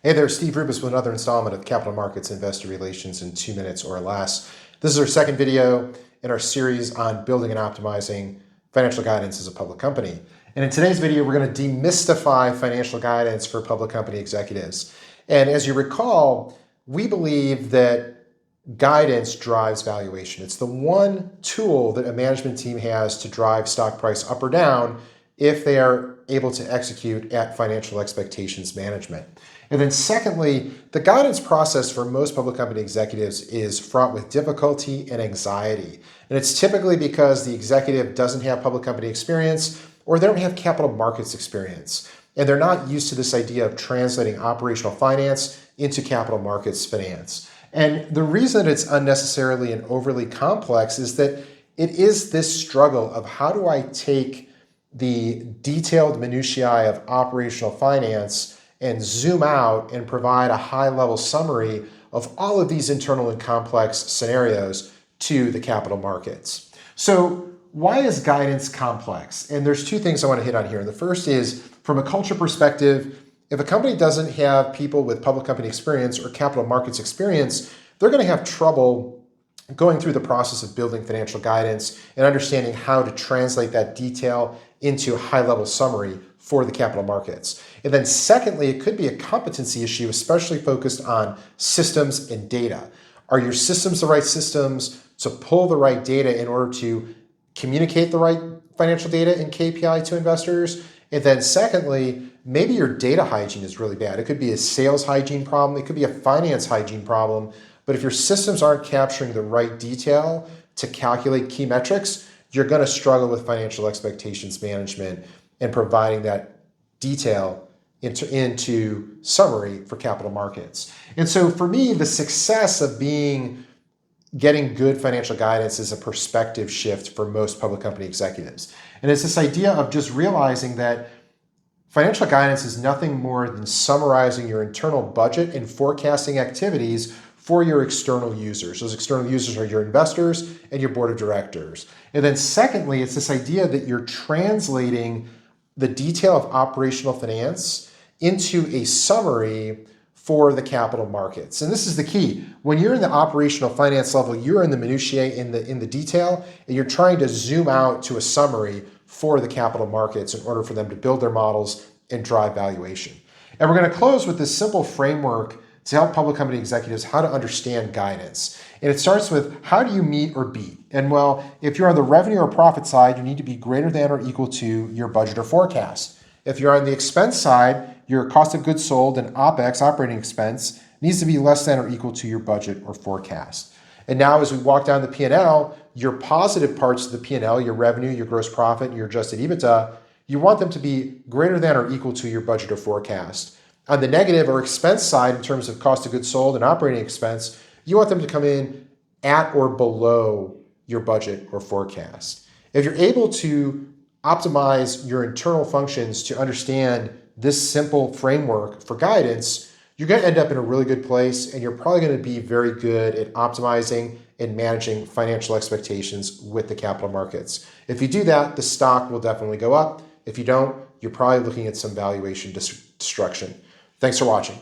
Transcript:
Hey there, Steve Rubis with another installment of Capital Markets Investor Relations in 2 minutes or less. This is our second video in our series on building and optimizing financial guidance as a public company. And in today's video, we're going to demystify financial guidance for public company executives. And as you recall, we believe that guidance drives valuation. It's the one tool that a management team has to drive stock price up or down if they are able to execute at financial expectations management. And then secondly, the guidance process for most public company executives is fraught with difficulty and anxiety. And it's typically because the executive doesn't have public company experience or they don't have capital markets experience. And they're not used to this idea of translating operational finance into capital markets finance. And the reason it's unnecessarily and overly complex is that it is this struggle of how do I take the detailed minutiae of operational finance and zoom out and provide a high-level summary of all of these internal and complex scenarios to the capital markets. So why is guidance complex? And there's two things I want to hit on here. The first is, from a culture perspective, if a company doesn't have people with public company experience or capital markets experience, they're going to have trouble going through the process of building financial guidance and understanding how to translate that detail into a high-level summary for the capital markets. And then secondly, it could be a competency issue, especially focused on systems and data. Are your systems the right systems to pull the right data in order to communicate the right financial data and KPI to investors? And then secondly, maybe your data hygiene is really bad. It could be a sales hygiene problem. It could be a finance hygiene problem. But if your systems aren't capturing the right detail to calculate key metrics, you're going to struggle with financial expectations management and providing that detail into summary for capital markets. And so for me, the success of getting good financial guidance is a perspective shift for most public company executives. And it's this idea of just realizing that financial guidance is nothing more than summarizing your internal budget and forecasting activities for your external users. Those external users are your investors and your board of directors. And then secondly, it's this idea that you're translating the detail of operational finance into a summary for the capital markets. And this is the key. When you're in the operational finance level, you're in the minutiae, in the detail, and you're trying to zoom out to a summary for the capital markets in order for them to build their models and drive valuation. And we're going to close with this simple framework to help public company executives how to understand guidance. And it starts with, how do you meet or beat? And well, if you're on the revenue or profit side, you need to be greater than or equal to your budget or forecast. If you're on the expense side, your cost of goods sold and OPEX, operating expense, needs to be less than or equal to your budget or forecast. And now as we walk down the P&L, your positive parts of the P&L, your revenue, your gross profit, and your adjusted EBITDA, you want them to be greater than or equal to your budget or forecast. On the negative or expense side, in terms of cost of goods sold and operating expense, you want them to come in at or below your budget or forecast. If you're able to optimize your internal functions to understand this simple framework for guidance, you're going to end up in a really good place, and you're probably going to be very good at optimizing and managing financial expectations with the capital markets. If you do that, the stock will definitely go up. If you don't, you're probably looking at some valuation destruction. Thanks for watching.